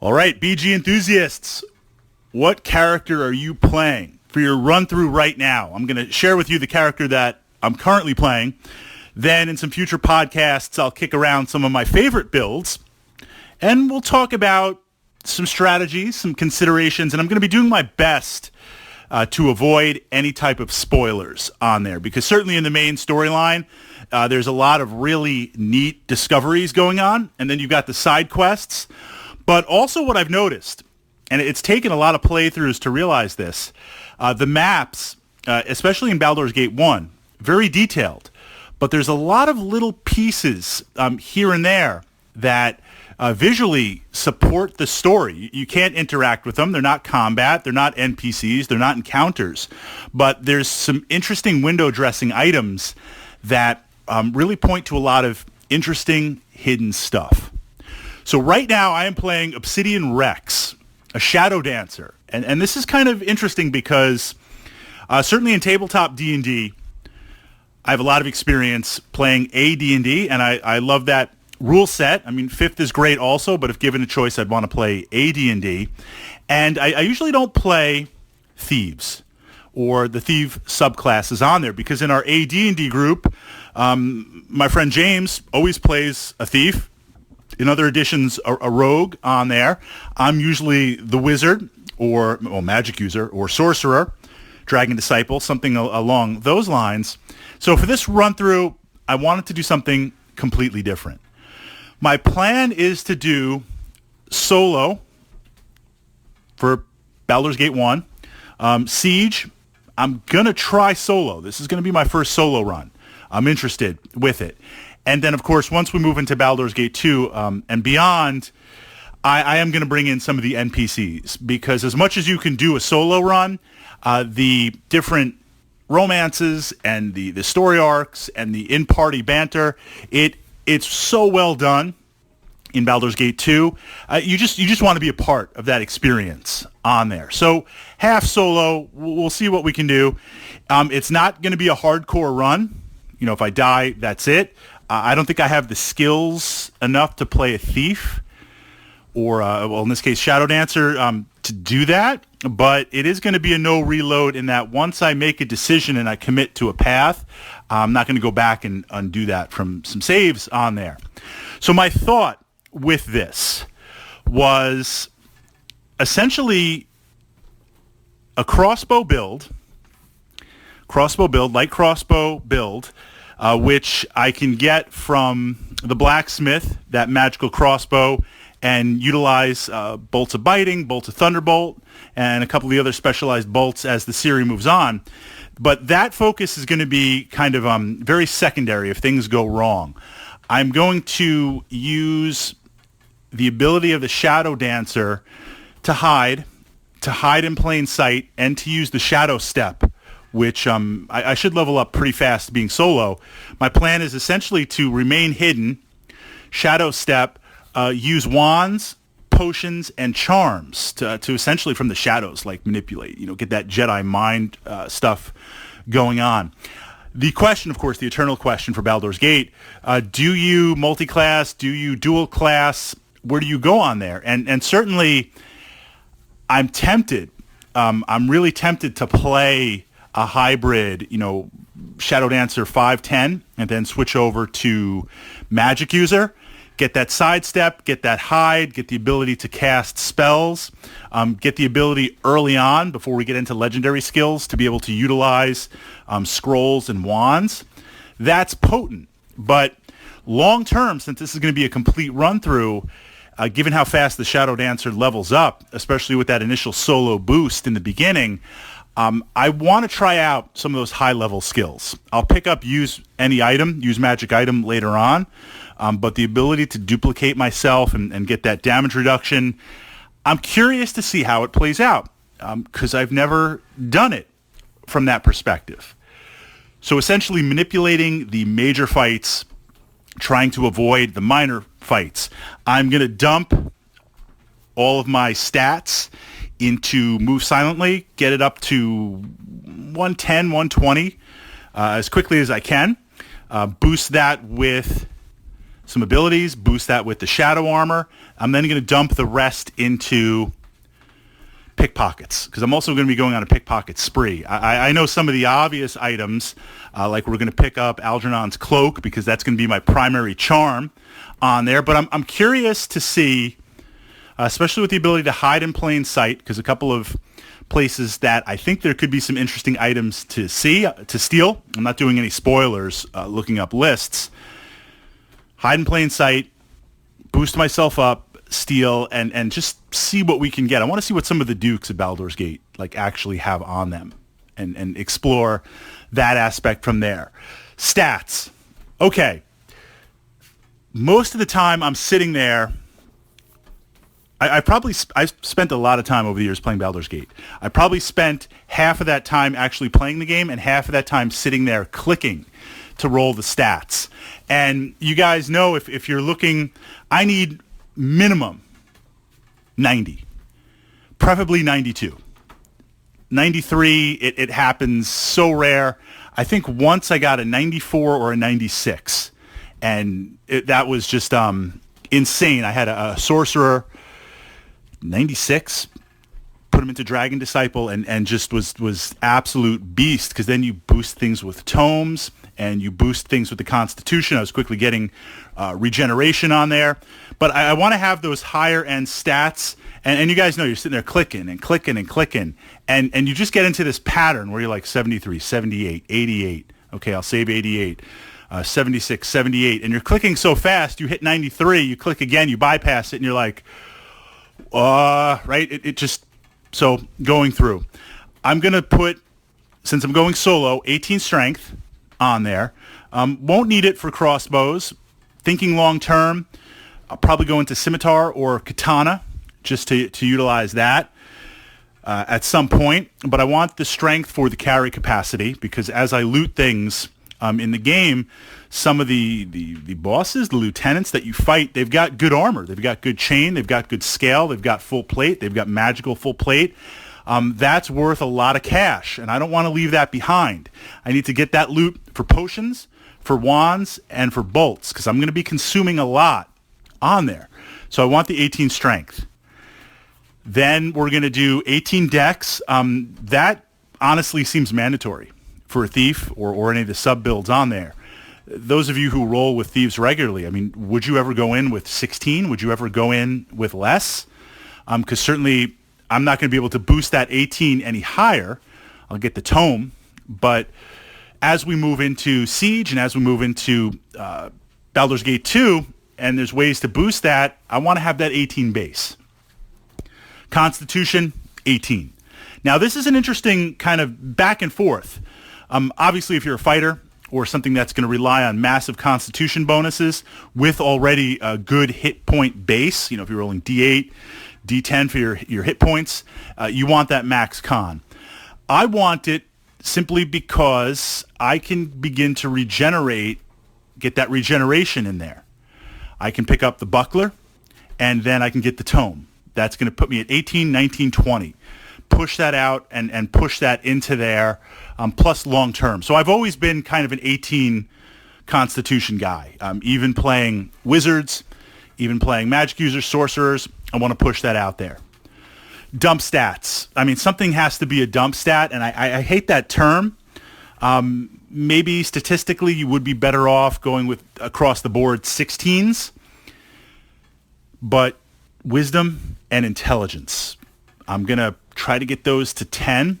All right, BG enthusiasts, what character are you playing for your run-through right now? I'm going to share with you the character that I'm currently playing. Then in some future podcasts, I'll kick around some of my favorite builds, and we'll talk about some strategies, some considerations, and I'm going to be doing my best to avoid any type of spoilers on there, because certainly in the main storyline, there's a lot of really neat discoveries going on, and then you've got the side quests. But also what I've noticed, and it's taken a lot of playthroughs to realize this, the maps, especially in Baldur's Gate 1, very detailed. But there's a lot of little pieces here and there that visually support the story. You can't interact with them. They're not combat. They're not NPCs. They're not encounters. But there's some interesting window dressing items that really point to a lot of interesting hidden stuff. So right now I am playing Obsidian Rex, a Shadowdancer. And this is kind of interesting because certainly in tabletop D&D, I have a lot of experience playing AD&D, and I love that rule set. I mean, 5th is great also, but if given a choice, I'd want to play AD&D. And I usually don't play thieves or the thief subclasses on there, because in our AD&D group, my friend James always plays a thief. In other editions, a rogue on there. I'm usually the wizard or magic user or sorcerer, dragon disciple, something along those lines. So for this run through, I wanted to do something completely different. My plan is to do solo for Baldur's Gate 1. Siege, I'm going to try solo. This is going to be my first solo run. I'm interested with it. And then, of course, once we move into Baldur's Gate 2 and beyond, I am going to bring in some of the NPCs, because as much as you can do a solo run, the different romances and the story arcs and the in-party banter, it's so well done in Baldur's Gate 2. You just want to be a part of that experience on there. So half solo, we'll see what we can do. It's not going to be a hardcore run. You know, if I die, that's it. I don't think I have the skills enough to play a thief or, in this case, Shadowdancer to do that. But it is going to be a no reload in that once I make a decision and I commit to a path, I'm not going to go back and undo that from some saves on there. So my thought with this was essentially a crossbow build, light crossbow build, which I can get from the blacksmith, that magical crossbow, and utilize bolts of biting, bolts of thunderbolt, and a couple of the other specialized bolts as the series moves on. But that focus is going to be kind of very secondary if things go wrong. I'm going to use the ability of the Shadowdancer to hide in plain sight, and to use the Shadow Step, which I should level up pretty fast being solo. My plan is essentially to remain hidden, Shadow Step, use wands, potions, and charms to essentially from the shadows, like manipulate, get that Jedi mind stuff going on. The question, of course, the eternal question for Baldur's Gate, do you multi-class, do you dual class, where do you go on there? And certainly I'm tempted, I'm really tempted to play a hybrid, Shadowdancer 5-10, and then switch over to magic user, get that sidestep, get that hide, get the ability to cast spells, get the ability early on before we get into legendary skills to be able to utilize scrolls and wands. That's potent. But long term, since this is going to be a complete run through, given how fast the Shadowdancer levels up, especially with that initial solo boost in the beginning, I want to try out some of those high-level skills. I'll pick up use any item, use magic item later on, but the ability to duplicate myself and get that damage reduction, I'm curious to see how it plays out, because I've never done it from that perspective. So essentially manipulating the major fights, trying to avoid the minor fights. I'm going to dump all of my stats into Move Silently, get it up to 110, 120 as quickly as I can. Boost that with some abilities, boost that with the shadow armor. I'm then going to dump the rest into pickpockets, because I'm also going to be going on a pickpocket spree. I know some of the obvious items, like we're going to pick up Algernon's cloak, because that's going to be my primary charm on there. But I'm curious to see, especially with the ability to hide in plain sight, because a couple of places that I think there could be some interesting items to steal. I'm not doing any spoilers, looking up lists. Hide in plain sight, boost myself up, steal, and just see what we can get. I want to see what some of the dukes of Baldur's Gate like actually have on them, and explore that aspect from there. Stats. Okay. Most of the time I'm sitting there. I spent a lot of time over the years playing Baldur's Gate. I probably spent half of that time actually playing the game and half of that time sitting there clicking to roll the stats. And you guys know, if you're looking, I need minimum 90, preferably 92. 93, it happens so rare. I think once I got a 94 or a 96, and that was just insane. I had a sorcerer, 96, put him into Dragon Disciple, and just was absolute beast, because then you boost things with tomes, and you boost things with the Constitution. I was quickly getting regeneration on there. But I want to have those higher end stats. And you guys know you're sitting there clicking and clicking and clicking. And you just get into this pattern where you're like 73, 78, 88. Okay, I'll save 88. 76, 78. And you're clicking so fast, you hit 93, you click again, you bypass it, and you're like, right? It just, so going through. I'm going to put, since I'm going solo, 18 strength on there. Won't need it for crossbows. Thinking long term, I'll probably go into scimitar or katana just to utilize that at some point. But I want the strength for the carry capacity, because as I loot things in the game, some of the bosses, the lieutenants that you fight, they've got good armor. They've got good chain. They've got good scale. They've got full plate. They've got magical full plate. That's worth a lot of cash, and I don't want to leave that behind. I need to get that loot for potions, for wands, and for bolts, because I'm going to be consuming a lot on there. So I want the 18 strength. Then we're going to do 18 dex. That honestly seems mandatory for a thief or any of the sub builds on there. Those of you who roll with thieves regularly, I mean, would you ever go in with 16? Would you ever go in with less? Because certainly I'm not going to be able to boost that 18 any higher. I'll get the tome. But as we move into Siege and as we move into Baldur's Gate 2, and there's ways to boost that, I want to have that 18 base. Constitution, 18. Now, this is an interesting kind of back and forth. Obviously, if you're a fighter or something that's going to rely on massive Constitution bonuses with already a good hit point base, if you're rolling D8, D10 for your hit points, you want that max con. I want it simply because I can begin to regenerate, get that regeneration in there. I can pick up the buckler, and then I can get the tome. That's going to put me at 18, 19, 20. Push that out and push that into there, plus long term. So I've always been kind of an 18 Constitution guy. Even playing wizards, even playing magic users, sorcerers, I want to push that out there. Dump stats. I mean, something has to be a dump stat, and I hate that term. Maybe statistically you would be better off going with across the board 16s, but wisdom and intelligence, I'm going to try to get those to 10.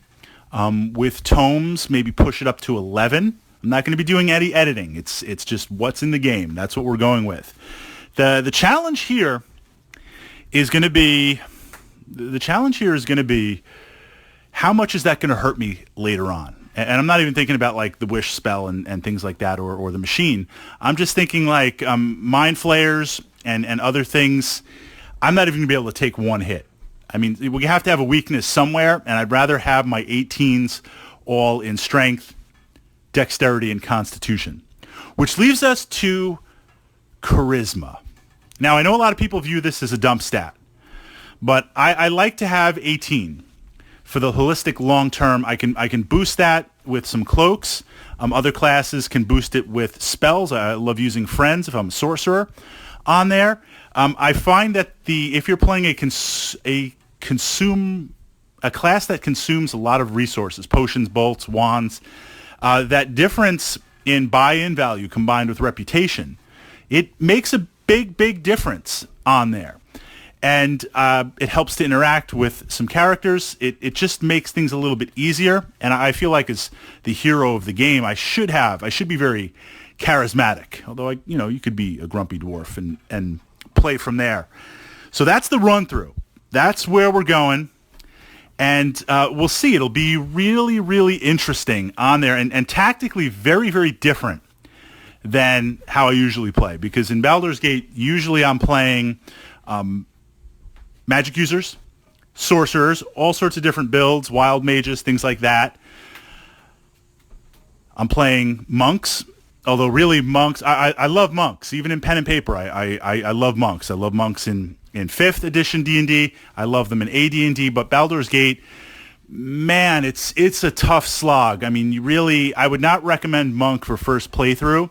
With tomes, maybe push it up to 11. I'm not going to be doing any editing. It's just what's in the game. That's what we're going with. The challenge here is going to be how much is that going to hurt me later on? And I'm not even thinking about like the wish spell and things like that, or the machine. I'm just thinking like mind flayers and other things. I'm not even going to be able to take one hit. I mean, we have to have a weakness somewhere, and I'd rather have my 18s all in strength, dexterity, and constitution. Which leaves us to charisma. Now, I know a lot of people view this as a dump stat, but I like to have 18. for the holistic long term, I can boost that with some cloaks. Other classes can boost it with spells. I love using friends if I'm a sorcerer on there. I find that if you're playing a class that consumes a lot of resources, potions, bolts, wands, that difference in buy-in value combined with reputation, it makes a big difference on there. And it helps to interact with some characters. It just makes things a little bit easier. And I feel like as the hero of the game, I should be very charismatic. Although you could be a grumpy dwarf and play from there. So that's the run through. That's where we're going. And we'll see. It'll be really interesting on there, and tactically very different than how I usually play. Because in Baldur's Gate, usually I'm playing magic users, sorcerers, all sorts of different builds, wild mages, things like that. I'm playing monks, although really monks, I love monks. Even in pen and paper, I love monks. I love monks in 5th edition D&D. I love them in AD&D, but Baldur's Gate, man, it's a tough slog. I mean, I would not recommend monk for first playthrough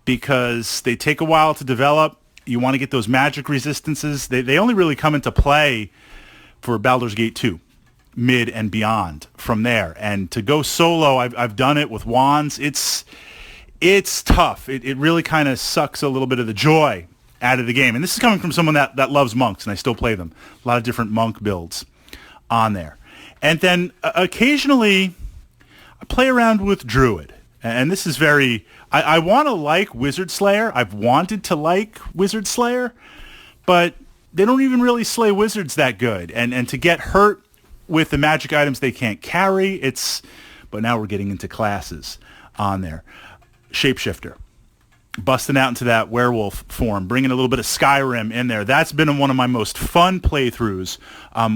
because they take a while to develop. You want to get those magic resistances. They only really come into play for Baldur's Gate 2, mid and beyond from there. And to go solo, I've done it with wands. It's tough. It really kind of sucks a little bit of the joy out of the game. And this is coming from someone that loves monks, and I still play them. A lot of different monk builds on there. And then occasionally I play around with druid. And this is I want to like Wizard Slayer. I've wanted to like Wizard Slayer, but they don't even really slay wizards that good. And to get hurt with the magic items they can't carry, but now we're getting into classes on there. Shapeshifter. Busting out into that werewolf form, bringing a little bit of Skyrim in there. That's been one of my most fun playthroughs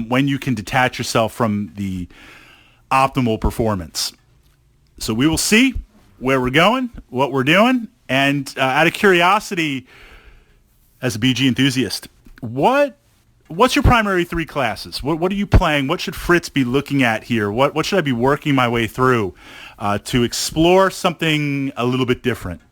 when you can detach yourself from the optimal performance. So we will see where we're going, what we're doing, and out of curiosity, as a BG enthusiast, what's your primary 3 classes? What are you playing? What should Fritz be looking at here? What should I be working my way through to explore something a little bit different?